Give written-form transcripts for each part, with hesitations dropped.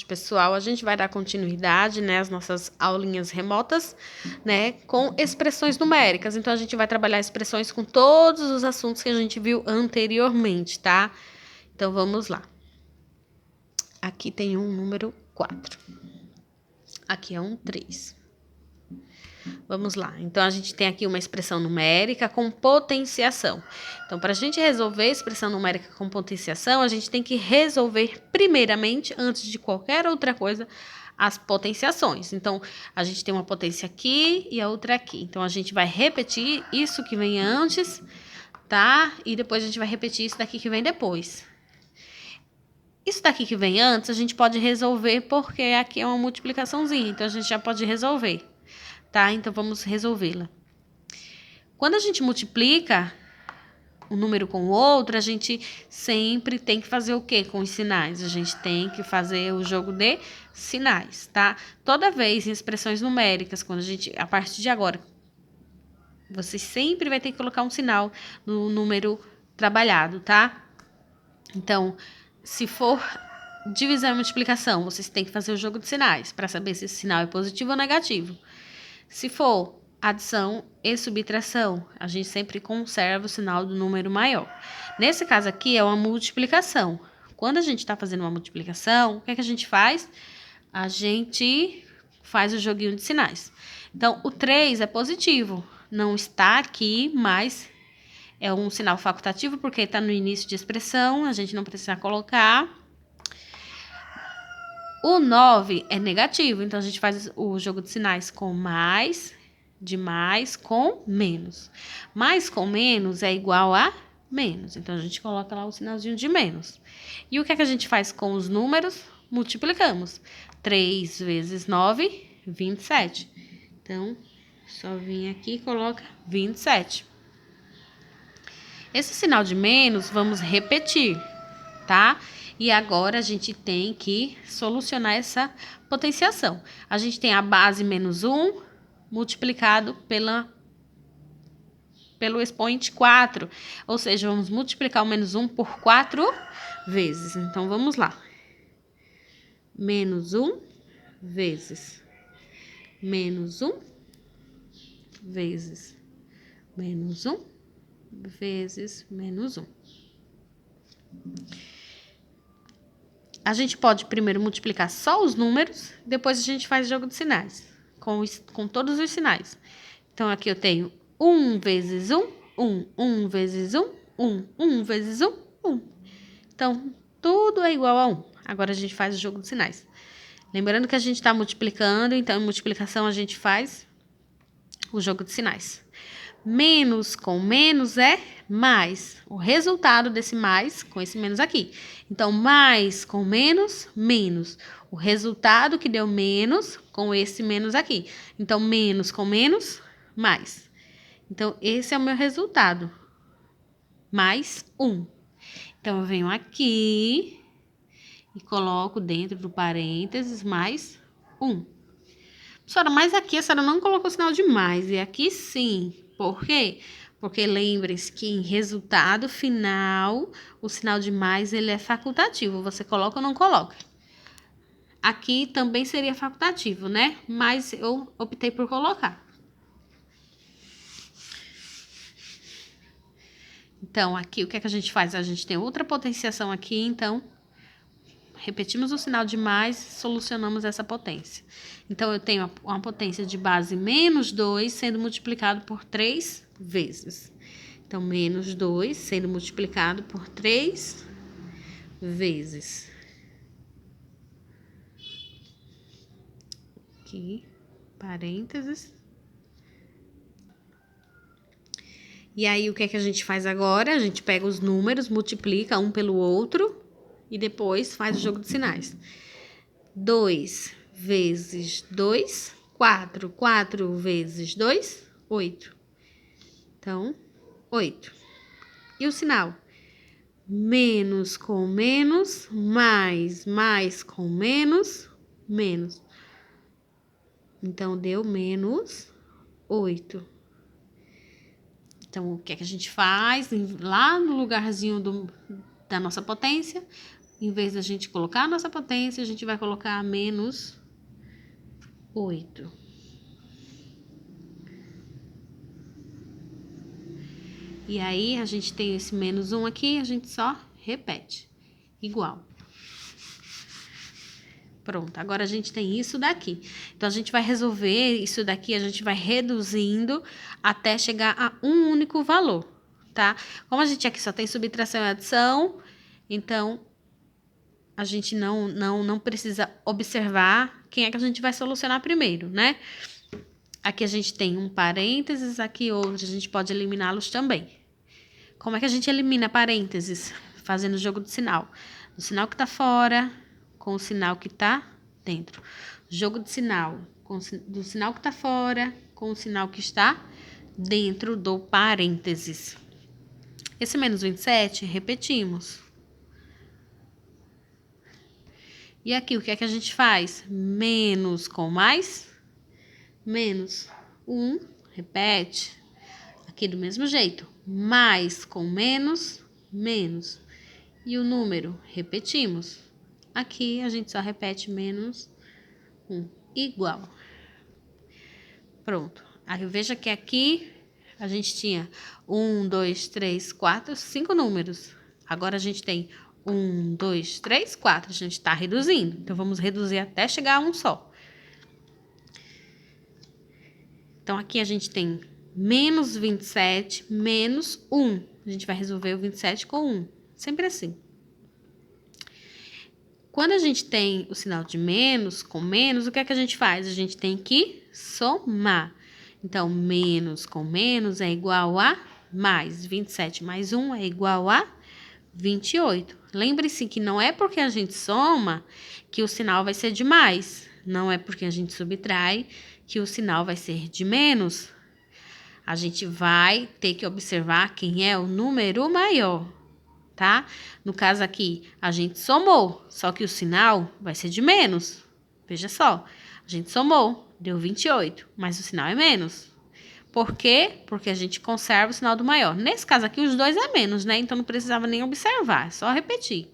Pessoal, a gente vai dar continuidade, né, às nossas aulinhas remotas, né, com expressões numéricas. Então, a gente vai trabalhar expressões com todos os assuntos que a gente viu anteriormente, tá? Então, vamos lá. Aqui tem um número 4. Aqui é um 3. Vamos lá. Então, a gente tem aqui uma expressão numérica com potenciação. Então, para a gente resolver a expressão numérica com potenciação, a gente tem que resolver primeiramente, antes de qualquer outra coisa, as potenciações. Então, a gente tem uma potência aqui e a outra aqui. Então, a gente vai repetir isso que vem antes, tá? E depois a gente vai repetir isso daqui que vem depois. Isso daqui que vem antes, a gente pode resolver porque aqui é uma multiplicaçãozinha. Então, a gente já pode resolver. Tá? Então, vamos resolvê-la. Quando a gente multiplica um número com o outro, a gente sempre tem que fazer o quê com os sinais? A gente tem que fazer o jogo de sinais, tá? Toda vez em expressões numéricas, quando a gente, a partir de agora, você sempre vai ter que colocar um sinal no número trabalhado, tá? Então, se for divisão e multiplicação, vocês têm que fazer o jogo de sinais para saber se esse sinal é positivo ou negativo. Se for adição e subtração, a gente sempre conserva o sinal do número maior. Nesse caso aqui é uma multiplicação. Quando a gente está fazendo uma multiplicação, o que é que a gente faz? A gente faz o joguinho de sinais. Então, o 3 é positivo. Não está aqui, mas é um sinal facultativo, porque está no início de expressão, a gente não precisa colocar. O 9 é negativo, então a gente faz o jogo de sinais com mais, de mais com menos. Mais com menos é igual a menos, então a gente coloca lá o sinalzinho de menos. E o que é que a gente faz com os números? Multiplicamos. 3 vezes 9, 27. Então, só vim aqui e coloca 27. Esse sinal de menos, vamos repetir, tá? E agora a gente tem que solucionar essa potenciação. A gente tem a base menos 1 multiplicado pelo expoente 4. Ou seja, vamos multiplicar o menos 1 por 4 vezes. Então, vamos lá. Menos 1 vezes. Menos 1 vezes. Menos 1 vezes menos 1. A gente pode primeiro multiplicar só os números, depois a gente faz jogo de sinais, com todos os sinais. Então, aqui eu tenho 1 vezes 1, 1 vezes 1, 1 vezes 1, 1. Então, tudo é igual a 1. Agora, a gente faz o jogo de sinais. Lembrando que a gente está multiplicando, então, em multiplicação, a gente faz o jogo de sinais. Menos com menos é mais. O resultado desse mais com esse menos aqui. Então, mais com menos, menos. O resultado que deu menos com esse menos aqui. Então, menos com menos, mais. Então, esse é o meu resultado. Mais 1. Então, eu venho aqui e coloco dentro do parênteses mais 1. Professora, mas aqui a senhora não colocou o sinal de mais. E aqui sim. Por quê? Porque lembrem-se que em resultado final, o sinal de mais ele é facultativo. Você coloca ou não coloca? Aqui também seria facultativo, né? Mas eu optei por colocar. Então, aqui o que é que a gente faz? A gente tem outra potenciação aqui, então repetimos o sinal de mais, solucionamos essa potência. Então, eu tenho uma potência de base menos 2 sendo multiplicado por 3 vezes. Então, menos 2 sendo multiplicado por 3 vezes. Aqui, parênteses. E aí, o que é que a gente faz agora? A gente pega os números, multiplica um pelo outro e depois faz o jogo de sinais. 2 vezes 2, 4. 4 vezes 2, 8. Então, 8. E o sinal? Menos com menos, mais com menos, menos. Então, deu menos 8. Então, o que é que a gente faz? Lá no lugarzinho da nossa potência, em vez da gente colocar a nossa potência, a gente vai colocar menos 8. E aí, a gente tem esse menos 1 aqui, a gente só repete. Igual. Pronto, agora a gente tem isso daqui. Então, a gente vai resolver isso daqui, a gente vai reduzindo até chegar a um único valor, tá? Como a gente aqui só tem subtração e adição, então, a gente não precisa observar quem é que a gente vai solucionar primeiro, né? Aqui a gente tem um parênteses, aqui outro, a gente pode eliminá-los também. Como é que a gente elimina parênteses? Fazendo o jogo de sinal. O sinal que tá fora com o sinal que tá dentro. Jogo de sinal do sinal que tá fora com o sinal que está dentro do parênteses. Esse menos 27, repetimos. E aqui, o que é que a gente faz? Menos com mais, menos 1, repete. Aqui do mesmo jeito, mais com menos, menos. E o número, repetimos. Aqui a gente só repete menos 1, igual. Pronto. Aí veja que aqui a gente tinha 1, 2, 3, 4, 5 números. Agora a gente tem 1, 2, 3, 4. A gente está reduzindo. Então, vamos reduzir até chegar a um só. Então, aqui a gente tem menos 27, menos 1. A gente vai resolver o 27 com 1. Sempre assim. Quando a gente tem o sinal de menos com menos, o que é que a gente faz? A gente tem que somar. Então, menos com menos é igual a mais. 27 mais 1 é igual a 28. Lembre-se que não é porque a gente soma que o sinal vai ser de mais. Não é porque a gente subtrai que o sinal vai ser de menos. A gente vai ter que observar quem é o número maior, tá? No caso aqui, a gente somou, só que o sinal vai ser de menos. Veja só, a gente somou, deu 28, mas o sinal é menos. Por quê? Porque a gente conserva o sinal do maior. Nesse caso aqui, os dois é menos, né? Então, não precisava nem observar, é só repetir.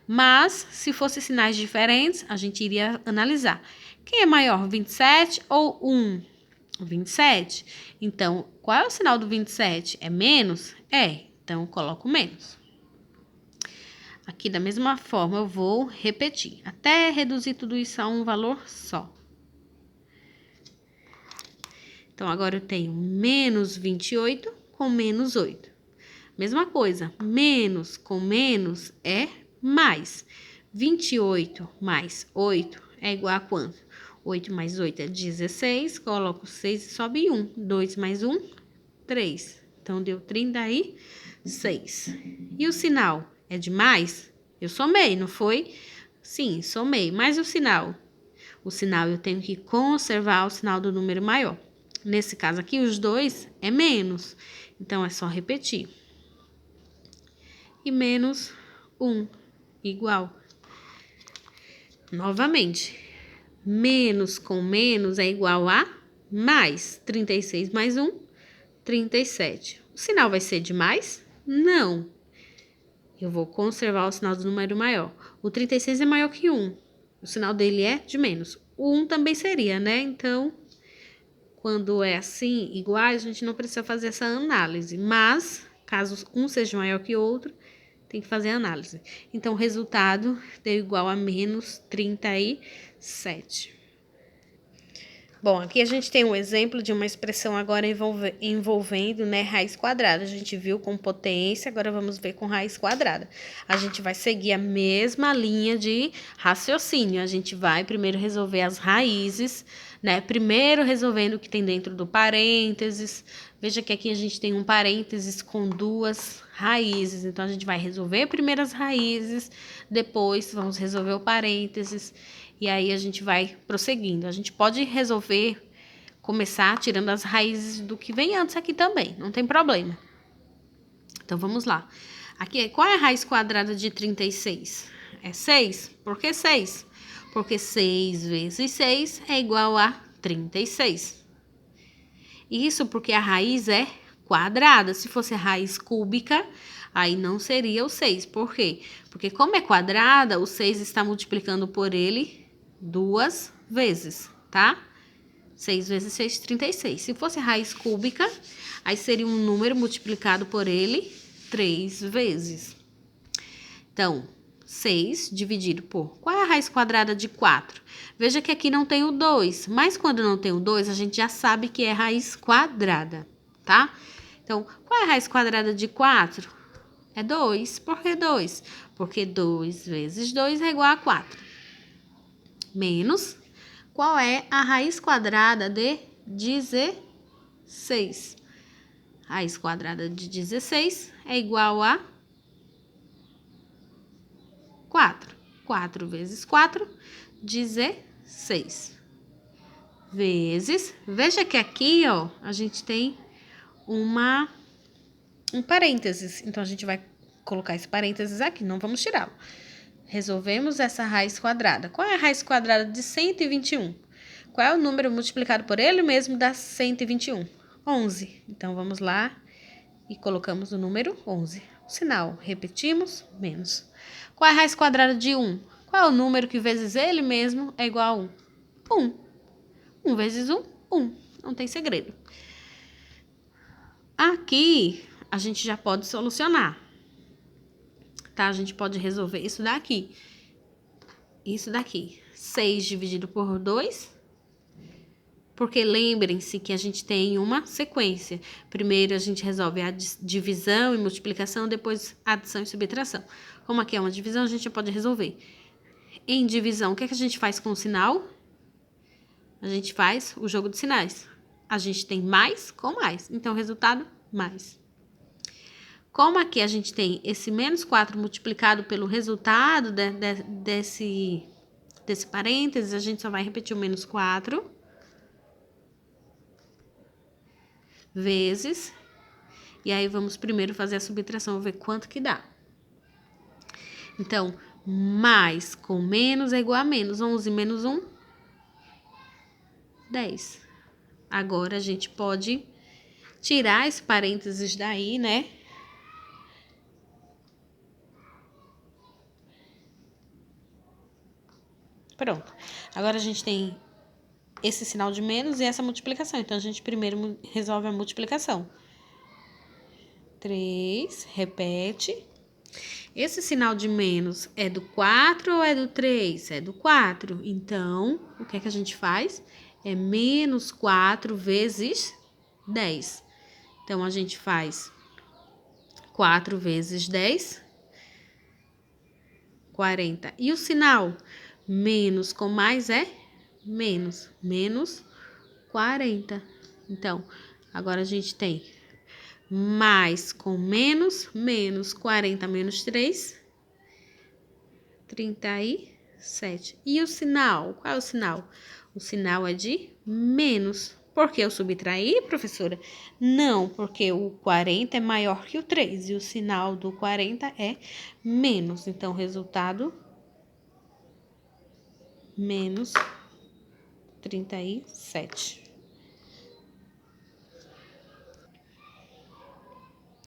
Mas, se fossem sinais diferentes, a gente iria analisar. Quem é maior, 27 ou 1? 27. Então, qual é o sinal do 27? É menos? É. Então, eu coloco menos. Aqui, da mesma forma, eu vou repetir, até reduzir tudo isso a um valor só. Então, agora eu tenho menos 28 com menos 8. Mesma coisa, menos com menos é mais. 28 mais 8 é igual a quanto? 8 mais 8 é 16, coloco 6 e sobe 1. 2 mais 1, 3. Então, deu 36. E o sinal é de mais? Eu somei, não foi? Sim, somei. Mas o sinal? O sinal eu tenho que conservar o sinal do número maior. Nesse caso aqui, os dois é menos. Então, é só repetir. E menos 1 igual. Novamente, menos com menos é igual a mais. 36 mais 1, 37. O sinal vai ser de mais? Não. Eu vou conservar o sinal do número maior. O 36 é maior que 1. O sinal dele é de menos. O 1 também seria, né? Então, quando é assim, iguais, a gente não precisa fazer essa análise. Mas, caso um seja maior que o outro, tem que fazer a análise. Então, o resultado deu igual a menos 37. Bom, aqui a gente tem um exemplo de uma expressão agora envolvendo, né, raiz quadrada. A gente viu com potência, agora vamos ver com raiz quadrada. A gente vai seguir a mesma linha de raciocínio. A gente vai primeiro resolver as raízes, né? Primeiro resolvendo o que tem dentro do parênteses. Veja que aqui a gente tem um parênteses com duas raízes. Então, a gente vai resolver primeiro as raízes, depois vamos resolver o parênteses. E aí, a gente vai prosseguindo. A gente pode resolver, começar tirando as raízes do que vem antes aqui também. Não tem problema. Então, vamos lá. Aqui, qual é a raiz quadrada de 36? É 6. Por que 6? Porque 6 vezes 6 é igual a 36. Isso porque a raiz é quadrada. Se fosse a raiz cúbica, Aí não seria o 6. Por quê? Porque como é quadrada, o 6 está multiplicando por ele 2 vezes, tá? 6 vezes 6, 36. Se fosse raiz cúbica, aí seria um número multiplicado por ele 3 vezes. Então, 6 dividido por... Qual é a raiz quadrada de 4? Veja que aqui não tem o 2, mas quando não tem o 2, a gente já sabe que é raiz quadrada, tá? Então, qual é a raiz quadrada de 4? É 2. Por que 2? Porque 2 vezes 2 é igual a 4. Menos, qual é a raiz quadrada de 16? Raiz quadrada de 16 é igual a 4. 4 vezes 4, 16. Vezes, veja que aqui, ó, a gente tem um parênteses. Então, a gente vai colocar esse parênteses aqui, não vamos tirá-lo. Resolvemos essa raiz quadrada. Qual é a raiz quadrada de 121? Qual é o número multiplicado por ele mesmo dá 121? 11. Então, vamos lá e colocamos o número 11. O sinal, repetimos, menos. Qual é a raiz quadrada de 1? Qual é o número que vezes ele mesmo é igual a 1? 1. 1 vezes 1, 1. Não tem segredo. Aqui, a gente já pode solucionar. Tá? A gente pode resolver isso daqui. Isso daqui. 6 dividido por 2. Porque lembrem-se que a gente tem uma sequência. Primeiro a gente resolve a divisão e multiplicação, depois adição e subtração. Como aqui é uma divisão, a gente já pode resolver. Em divisão, o que é que a gente faz com o sinal? A gente faz o jogo de sinais. A gente tem mais com mais. Então, resultado, mais. Como aqui a gente tem esse menos 4 multiplicado pelo resultado desse parênteses, a gente só vai repetir o menos 4 vezes. E aí, vamos primeiro fazer a subtração, ver quanto que dá. Então, mais com menos é igual a menos. 11 menos 1, 10. Agora, a gente pode tirar esse parênteses daí, né? Pronto. Agora, a gente tem esse sinal de menos e essa multiplicação. Então, a gente primeiro resolve a multiplicação. 3, repete. Esse sinal de menos é do 4 ou é do 3? É do 4. Então, o que é que a gente faz? É menos 4 vezes 10. Então, a gente faz 4 vezes 10, 40. E o sinal menos com mais é menos. Menos 40. Então, agora a gente tem mais com menos, menos 40 menos 3, 37. E o sinal? Qual é o sinal? O sinal é de menos. Por que eu subtraí, professora? Não, porque o 40 é maior que o 3 e o sinal do 40 é menos. Então, resultado, menos 37.